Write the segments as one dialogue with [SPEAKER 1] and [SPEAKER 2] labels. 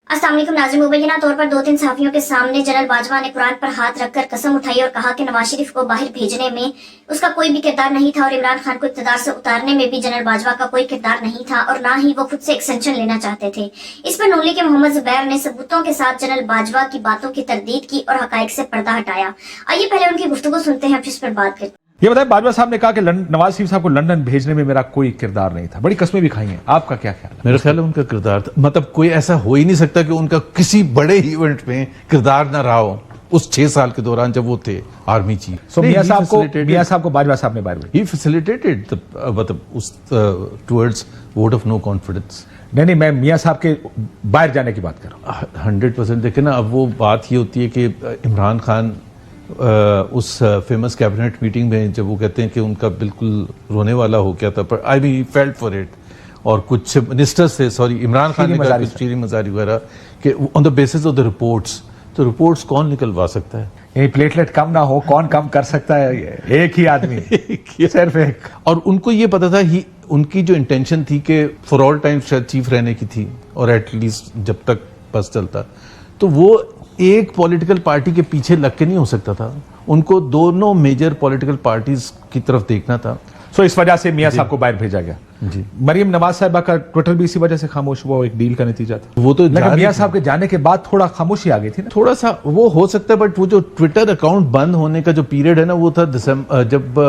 [SPEAKER 1] अस्सलाम वालेकुम नाज़रीन, मुबैना तौर पर 2-3 सहाफियों के सामने जनरल बाजवा ने कुरान पर हाथ रखकर कसम उठाई और कहा कि नवाज शरीफ को बाहर भेजने में उसका कोई भी किरदार नहीं था और इमरान खान को इक़्तिदार से उतारने में भी जनरल बाजवा का कोई किरदार नहीं था और ना ही वो खुद से एक्सटेंशन लेना चाहते थे। इस पर नून लीग के मोहम्मद जुबैर ने सबूतों के साथ जनरल बाजवा की बातों की तरदीद की और हकाइक से पर्दा हटाया। आइए पहले उनकी गुफ्तगू सुनते हैं, फिर इस पर बात करते हैं।
[SPEAKER 2] ये बताएं, बाजवा साहब ने कहा कि नवाज शरीफ साहब को लंदन भेजने में मेरा कोई किरदार नहीं था, बड़ी कस्में भी खाई हैं। आपका क्या ख्याल है?
[SPEAKER 3] मेरा ख्याल है उनका किरदार था, मतलब कोई ऐसा हो ही नहीं सकता कि उनका किसी बड़े इवेंट में किरदार ना रहा हो उस 6 साल के दौरान जब वो थे आर्मी चीफ।
[SPEAKER 2] सो मियां साहब को बाजवा साहब ने बाहर
[SPEAKER 3] ही फैसिलिटेटेड मतलब उस towards vote of no confidence.
[SPEAKER 2] नहीं, मैं मियां साहब के बाहर जाने की बात कर रहा हूँ।
[SPEAKER 3] 100% देखे ना, अब वो बात ये होती है कि इमरान खान उस फेमस कैबिनेट मीटिंग में जब वो कहते हैं कि उनका बिल्कुल रोने वाला हो गया था, पर आई बी फेल्ट फॉर इट, और कुछ मिनिस्टर्स थे, सॉरी इमरान खान ने कहा कुछ चीरी मजारी वगैरह कि on the basis of the reports, तो रिपोर्ट्स कौन निकलवा सकता है?
[SPEAKER 2] यही प्लेटलेट कम ना हो, कौन कम कर सकता है? एक ही आदमी सिर्फ एक।
[SPEAKER 3] और उनको ये पता था, ही उनकी जो इंटेंशन थी कि फॉर ऑल टाइम शायद चीफ रहने की थी, और एटलीस्ट जब तक बस चलता, तो वो एक पॉलिटिकल पार्टी के पीछे लग के नहीं हो सकता था, उनको दोनों मेजर पॉलिटिकल पार्टीज की तरफ देखना था।
[SPEAKER 2] सो इस वजह से मियां साहब को बाहर भेजा गया।
[SPEAKER 3] जी,
[SPEAKER 2] मरियम नवाज साहिबा का ट्विटर भी इसी वजह से खामोश हुआ, एक डील का नतीजा था।
[SPEAKER 3] वो तो
[SPEAKER 2] मियां साहब के जाने के बाद थोड़ा खामोशी आ गई थी ना,
[SPEAKER 3] थोड़ा सा वो हो सकता है, बट वो जो ट्विटर अकाउंट बंद होने का जो पीरियड है ना, वो था दिसंबर, जब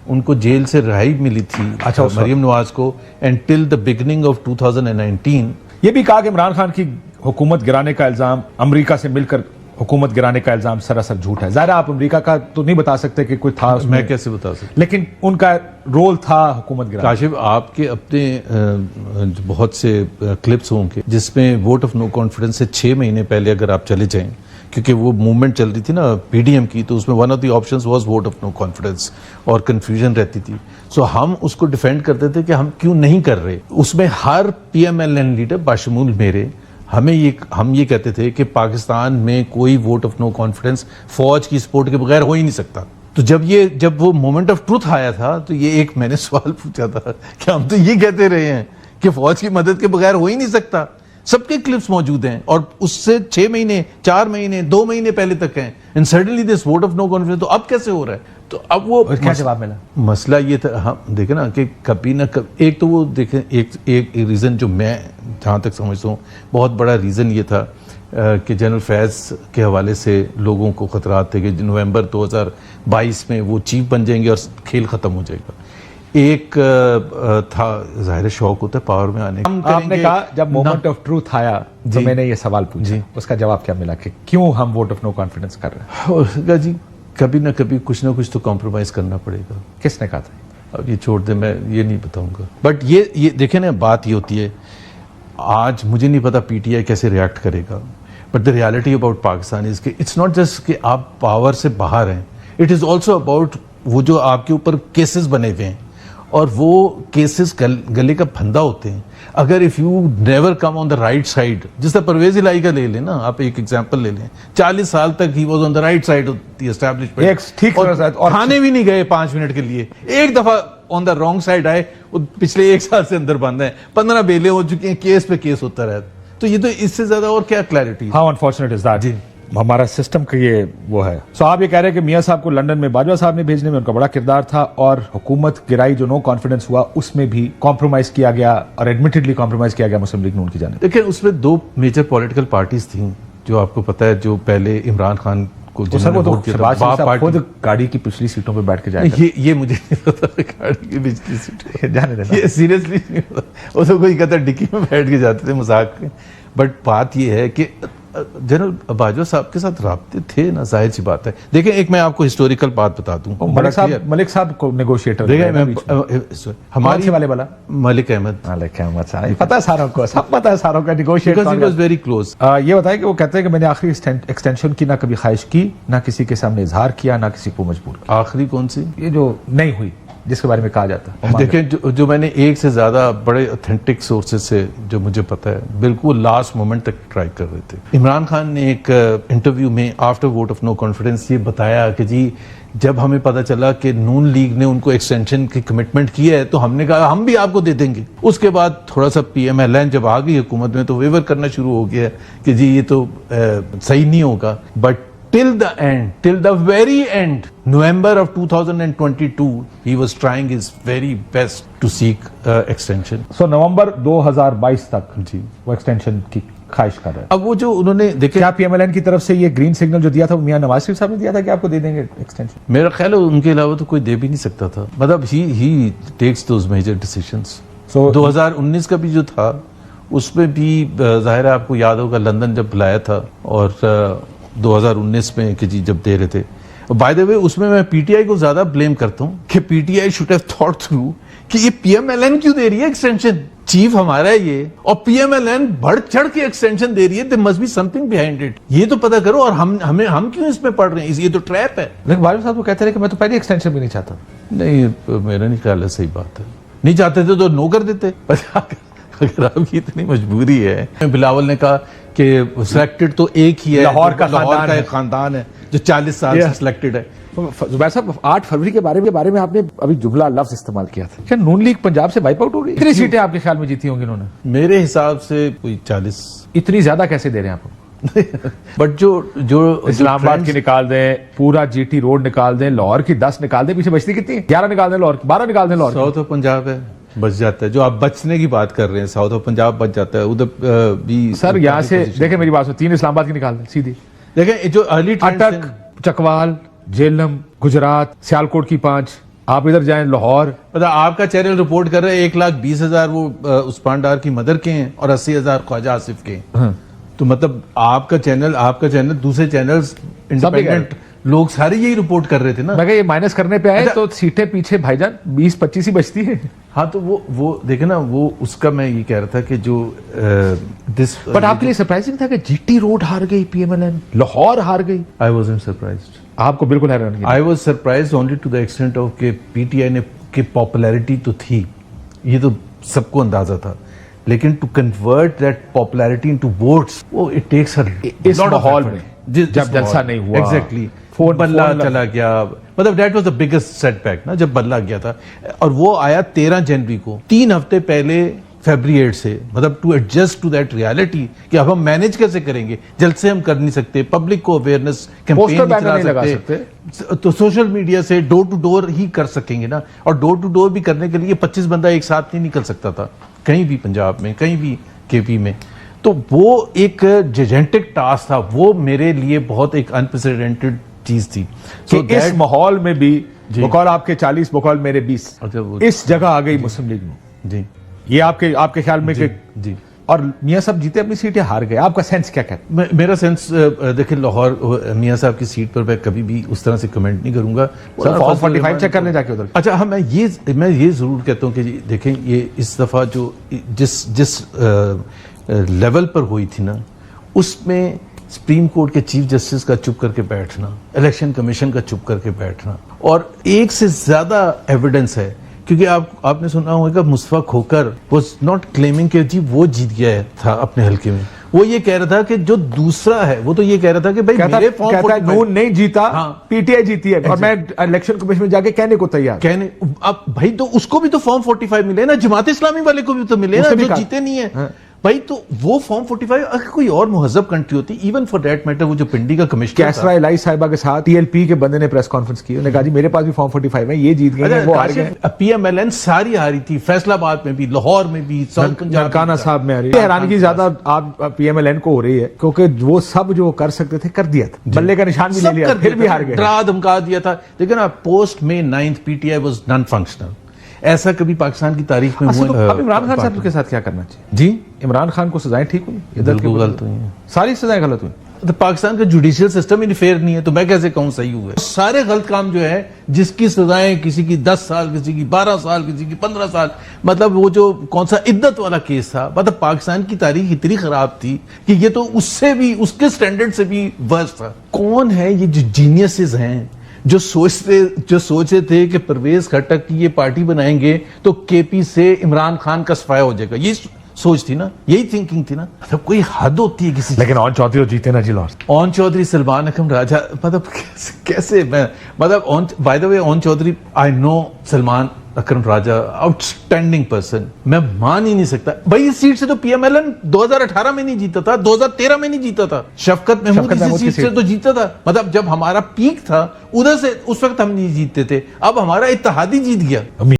[SPEAKER 3] उनको जेल से रिहाई मिली थी,
[SPEAKER 2] अच्छा,
[SPEAKER 3] मरियम नवाज को, and till the beginning of 2019।
[SPEAKER 2] ये भी कहा कि इमरान खान की हुकूमत गिराने का इल्जाम, अमेरिका से मिलकर हुकूमत गिराने का इल्जाम सरासर झूठ है। ज़ाहिर आप अमेरिका का तो नहीं बता सकते कि कोई था उसमें,
[SPEAKER 3] मैं कैसे बता सकता,
[SPEAKER 2] लेकिन उनका रोल था हुकूमत गिराने।
[SPEAKER 3] काशिफ, आपके अपने बहुत से क्लिप्स होंगे जिसमें वोट ऑफ नो कॉन्फिडेंस से 6 महीने पहले अगर आप चले जाएं, क्योंकि वो मूवमेंट चल रही थी ना पीडीएम की, तो उसमें one of the options was vote of no confidence और कंफ्यूजन रहती थी। सो हम उसको डिफेंड करते थे कि हम क्यों नहीं कर रहे। उसमें हर पीएमएलएन लीडर बाशमूल मेरे, हम ये कहते थे कि पाकिस्तान में कोई वोट ऑफ नो कॉन्फिडेंस फौज की सपोर्ट के बगैर हो ही नहीं सकता। तो जब वो मोमेंट ऑफ ट्रुथ आया था, तो ये एक मैंने सवाल पूछा था कि हम तो ये कहते रहे हैं कि फौज की मदद के बगैर हो ही नहीं सकता। सबके क्लिप्स मौजूद हैं, और उससे 6 महीने 4 महीने 2 महीने पहले तक हैं, and suddenly this vote of no confidence. तो अब कैसे हो रहा है? तो अब वो
[SPEAKER 2] क्या जवाब मिला? मसला
[SPEAKER 3] ये था, हम देखे ना कि कभी ना कभी, एक तो वो देखें, एक रीज़न जो मैं जहाँ तक समझता हूँ बहुत बड़ा रीज़न ये था कि जनरल फैज़ के हवाले से लोगों को खतरात थे कि नवंबर 2022 में वो चीफ बन जाएंगे और खेल ख़त्म हो जाएगा। एक था, ज़ाहिर शौक होता है पावर में आने का।
[SPEAKER 2] आपने कहा जब मोमेंट ऑफ ट्रूथ आया तो मैंने ये सवाल पूछा, उसका जवाब क्या मिला कि क्यों हम वोट ऑफ नो कॉन्फिडेंस कर रहे हैं?
[SPEAKER 3] जी, कभी ना कभी कुछ ना कुछ तो कॉम्प्रोमाइज करना पड़ेगा।
[SPEAKER 2] किसने कहा था?
[SPEAKER 3] अब ये छोड़ दे, मैं ये नहीं बताऊंगा। बट ये देखें ना, बात ये होती है, आज मुझे नहीं पता पीटीआई कैसे रिएक्ट करेगा, but the reality about Pakistan is कि इट्स नॉट जस्ट कि आप पावर से बाहर हैं, इट इज़ ऑल्सो अबाउट वो जो आपके ऊपर केसेस बने हुए हैं, और वो केसेस गले का फंदा होते हैं। अगर if you never come on the right side, जिस तरह परवेज इलाही का ले लें ना, आप एक एग्जांपल ले लें, 40 साल तक he was on the right side of the establishment,
[SPEAKER 2] ठीक,
[SPEAKER 3] और थाने भी नहीं गए 5 मिनट के लिए, एक दफा ऑन द रॉन्ग साइड आए, वो पिछले 1 साल से अंदर बंद है, 15 बेले हो चुकी हैं, केस पे केस होता रहा। तो ये तो इससे ज्यादा और क्या clarity?
[SPEAKER 2] How unfortunate is that. जी, हमारा सिस्टम का ये वो है। सो आप ये कह रहे हैं कि मियां साहब को लंदन में बाजवा साहब ने भेजने में उनका बड़ा किरदार था, और हुकूमत गिराई जो नो कॉन्फिडेंस हुआ उसमें भी कॉम्प्रोमाइज किया गया, और एडमिटेडली कॉम्प्रोमाइज किया गया मुस्लिम लीग नून की जानिब।
[SPEAKER 3] देखिए, उसमें 2 मेजर पॉलिटिकल पार्टीज थी, जो आपको पता है, जो पहले इमरान खान को
[SPEAKER 2] खुद गाड़ी की पिछली सीटों पे बैठ के जाएगा।
[SPEAKER 3] ये मुझे नहीं पता, गाड़ी की पिछली सीटों
[SPEAKER 2] जाने देना,
[SPEAKER 3] ये सीरियसली नहीं पता। वो तो कोई कहता डिक्की में बैठ के जाते थे मजाक में। बट बात ये है कि जनरल बाजवा साहब के साथ राब्ते थे ना, जाहिर सी बात है। देखें, एक मैं आपको हिस्टोरिकल बात बता दूं,
[SPEAKER 2] मलिक साहब को नेगोशिएटर
[SPEAKER 3] हमारे वाले
[SPEAKER 2] वाला
[SPEAKER 3] मलिक अहमद
[SPEAKER 2] साहब, पता है सारों को, सब पता है सारों का, नेगोशिएटर
[SPEAKER 3] वाज वेरी क्लोज।
[SPEAKER 2] ये बताएं कि वो कहते हैं कि मैंने आखिरी एक्सटेंशन की ना कभी ख्वाहिश की, ना किसी के सामने इजहार किया, ना किसी को मजबूर किया।
[SPEAKER 3] आखिरी कौन सी?
[SPEAKER 2] ये जो नहीं हुई, जिसके बारे में कहा जाता है?
[SPEAKER 3] देखें, जो मैंने एक से ज्यादा बड़े ऑथेंटिक सोर्सेज से जो मुझे पता है, बिल्कुल लास्ट मोमेंट तक ट्राई कर रहे थे। इमरान खान ने एक इंटरव्यू में after vote of no confidence ये बताया कि जी जब हमें पता चला कि नून लीग ने उनको एक्सटेंशन की कमिटमेंट की है तो हमने कहा हम भी आपको दे देंगे। उसके बाद थोड़ा सा PMLN जब आ गई हुकूमत में तो वेवर करना शुरू हो गया कि जी ये तो सही नहीं होगा। But till the end, till the very end, November of 2022, he was trying his very best to seek extension.
[SPEAKER 2] सो नवंबर 2022 तक
[SPEAKER 3] जी
[SPEAKER 2] वो एक्सटेंशन की ख्वाहिश कर रहे हैं।
[SPEAKER 3] अब वो जो उन्होंने देखे,
[SPEAKER 2] क्या PMLN की तरफ से ये ग्रीन सिग्नल जो दिया था वो मियां नवाज शरीफ साहब ने दिया था कि आपको दे देंगे एक्सटेंशन?
[SPEAKER 3] मेरा ख्याल है उनके अलावा तो कोई दे भी नहीं सकता था। मतलब he takes those major decisions.
[SPEAKER 2] So-
[SPEAKER 3] 2019 का भी जो था उसमें भी जाहिर है आपको याद होगा लंदन जब बुलाया था और 2019 में कि जी जब दे रहे थे। बाय द वे उसमें मैं PTI को ज्यादा ब्लेम करता हूं कि PTI should have thought through कि ये PMLN क्यों दे रही है एक्सटेंशन। चीफ हमारा है ये और PMLN बढ़ चढ़ के एक्सटेंशन दे रही है। There must be something behind it. ये तो पता करो। और हम क्यों इसमें पड़ रहे हैं? ये तो ट्रैप है।
[SPEAKER 2] लेकिन बाजवा साहब वो कहते रहे कि मैं तो पहले एक्सटेंशन भी नहीं चाहता।
[SPEAKER 3] नहीं, मेरा नहीं ख्याल है सही बात है। नहीं चाहते थे तो नो कर देते। अगर आपकी इतनी मजबूरी है। बिलावल ने कहा कि सिलेक्टेड तो एक ही है,
[SPEAKER 2] लाहौर का
[SPEAKER 3] एक खानदान है जो 40 साल से सिलेक्टेड है।
[SPEAKER 2] जुबैर साहब 8 फरवरी के बारे में आपने अभी जुमला लफ्ज इस्तेमाल किया था। क्या नून लीग पंजाब से वाइप आउट हो गई? कितनी सीटें आपके ख्याल में जीती होंगी उन्होंने?
[SPEAKER 3] मेरे हिसाब से कोई 40।
[SPEAKER 2] इतनी ज्यादा कैसे दे रहे हैं आपको?
[SPEAKER 3] बट जो
[SPEAKER 2] इस्लामाबाद की निकाल दें, पूरा GT रोड निकाल दें, लाहौर की 10 निकाल दें, पीछे बचती कितनी? 11 निकाल दें लाहौर की, 12 निकाल दें लाहौर की।
[SPEAKER 3] साउथ ऑफ पंजाब है, बच जाता है। जो आप बचने की बात कर रहे हैं, साउथ ऑफ पंजाब बच जाता है। उधर भी
[SPEAKER 2] सर यहाँ से देखें, मेरी बात सुनो, 3 इस्लामाबाद की निकाल दें सीधी।
[SPEAKER 3] देखें जो अर्ली
[SPEAKER 2] अटक, चकवाल, झेलम, गुजरात, सियालकोट की 5, आप इधर जाएं लाहौर।
[SPEAKER 3] मतलब आपका चैनल रिपोर्ट कर रहे हैं 1,20,000 वो उस्मान डार की मदर के हैं और 80,000 ख्वाजा आसिफ के हैं। तो मतलब आपका चैनल दूसरे चैनल्स इंडिपेंडेंट लोग सारे यही रिपोर्ट कर रहे थे ना।
[SPEAKER 2] मैं ये माइनस करने पे आए तो सीटें पीछे भाईजान 20-25 ही बचती है।
[SPEAKER 3] हाँ तो वो देखे ना, वो उसका मैं ये कह रहा था कि जो
[SPEAKER 2] बट आपके लिए सरप्राइजिंग था कि GT रोड हार गई, PMLN लाहौर हार गई।
[SPEAKER 3] I wasn't surprised.
[SPEAKER 2] आपको बिल्कुल हैरान नहीं?
[SPEAKER 3] I was surprised only to the extent of के PTI ने की पॉपुलैरिटी तो थी, ये तो सबको अंदाजा था, लेकिन to convert that popularity into votes वो इट टेक्स
[SPEAKER 2] इस माहौल में जब जलसा नहीं हुआ,
[SPEAKER 3] एग्जैक्टली बल्ला चला गया, मतलब that was the biggest setback ना जब बल्ला गया था। और वो आया 13 जनवरी को, 3 हफ्ते पहले February 8 से, मतलब to adjust to that reality कि अब हम मैनेज कैसे करेंगे। जल्द से हम कर नहीं सकते, पब्लिक को अवेयरनेस कैंपेन नहीं चला सकते, तो सोशल मीडिया से डोर टू डोर ही कर सकेंगे ना। और डोर टू डोर भी करने के लिए 25 बंदा एक साथ नहीं निकल सकता था कहीं भी पंजाब में, कहीं भी KP में। तो वो एक जेजेंटिक टास्क था, वो मेरे लिए बहुत एक अनप्रेसिडेंटेड चीज थी।
[SPEAKER 2] तो इस माहौल में भी बकौल आपके 40 बकौल मेरे 20 इस जगह आ गई मुस्लिम लीग में।
[SPEAKER 3] जी
[SPEAKER 2] ये आपके ख्याल में
[SPEAKER 3] जी
[SPEAKER 2] और मियां साहब जीते अपनी सीटें हार गए, आपका सेंस क्या कहता है?
[SPEAKER 3] मेरा सेंस देखिए, लाहौर मियां साहब की सीट पर मैं कभी भी उस तरह से कमेंट नहीं करूंगा।
[SPEAKER 2] सर फॉर्म 45 चेक करने जाके उधर।
[SPEAKER 3] अच्छा हाँ, मैं ये जरूर कहता हूँ कि देखें ये इस दफा जो जिस लेवल पर हुई थी ना, उसमें सुप्रीम कोर्ट के चीफ जस्टिस का चुप करके बैठना, इलेक्शन कमीशन का चुप करके बैठना, और एक से ज्यादा एविडेंस है। क्योंकि आपने सुना होगा मुस्तफा खोकर वाज नॉट क्लेमिंग कि जी वो जीत गया था अपने हल्के में, वो ये कह रहा था कि जो दूसरा है वो तो ये कह रहा था कि भाई मेरे फॉर्म 45
[SPEAKER 2] नून नहीं जीता,
[SPEAKER 3] हाँ,
[SPEAKER 2] PTI जीती है और मैं इलेक्शन कमीशन में जाके कहने को तैयार।
[SPEAKER 3] अब भाई तो उसको भी तो फॉर्म 45 मिले ना, जमात इस्लामी वाले को भी तो मिले ना, जो जीते नहीं है। हाँ। भाई तो वो फॉर्म 45 अगर कोई और मुहज्जब कंट्री होती, इवन फॉर दैट मैटर वो जो पिंडी का कमिश्नर
[SPEAKER 2] कैसरा इलाई साहिबा के साथ TLP के बंदे ने प्रेस कॉन्फ्रेंस की, उन्होंने कहा जी मेरे पास भी फॉर्म 45 है, ये जीत गए, वो हार गए।
[SPEAKER 3] PMLN सारी हारी थी, फैसलाबाद में भी, लाहौर में भी, साउथ पंजाब
[SPEAKER 2] ननकाना साहब में आ रही है। हैरानगी ज्यादा आप PMLN को हो रही है क्योंकि वो सब जो कर सकते थे कर दिया था, बल्ले का निशान भी ले लिया, फिर भी हार गए,
[SPEAKER 3] डरा धमका दिया था। लेकिन post May 9 PTI was non functional. ऐसा कभी पाकिस्तान की तारीख में हुआ?
[SPEAKER 2] अब इमरान खान साहब के साथ क्या करना चाहिए
[SPEAKER 3] जी?
[SPEAKER 2] इमरान खान को सजाएं ठीक हुई, इधर की
[SPEAKER 3] गलत हुई है,
[SPEAKER 2] सारी सजाएं गलत हुई।
[SPEAKER 3] तो पाकिस्तान का जुडिशियल सिस्टम ही फेयर नहीं है, तो मैं कैसे कहूं सही हुआ है? सारे गलत काम जो है, जिसकी सजाएं किसी की 10 साल, किसी की 12 साल, किसी की 15 साल, मतलब वो जो कौन सा इद्दत वाला केस था, मतलब पाकिस्तान की तारीख इतनी खराब थी कि ये तो उससे भी, उसके स्टैंडर्ड से भी वर्स्ट था। कौन है ये जो जीनियसेस हैं जो सोचे थे कि परवेज खट्टक की ये पार्टी बनाएंगे तो केपी से इमरान खान का सफाया हो जाएगा, ये सोच थी ना, यही थिंकिंग थी ना। मतलब कोई हद होती है किसी
[SPEAKER 2] लेकिन ओन चौधरी तो जीते ना जी लॉर्ड।
[SPEAKER 3] ओन चौधरी, सलमान अकरम राजा, मतलब कैसे मैं, मतलब by the way Aun Chaudhry, I know Salman Akram Raja, outstanding person. मैं मान ही नहीं सकता भाई, इस सीट से तो पीएमएलएन 2018 में नहीं जीता था, 2013 में नहीं जीता था, शफकत महमूद की सीट से तो जीता था। मतलब जब हमारा पीक था उधर से, उस वक्त हम नहीं जीतते थे, अब हमारा इत्तेहादी जीत गया।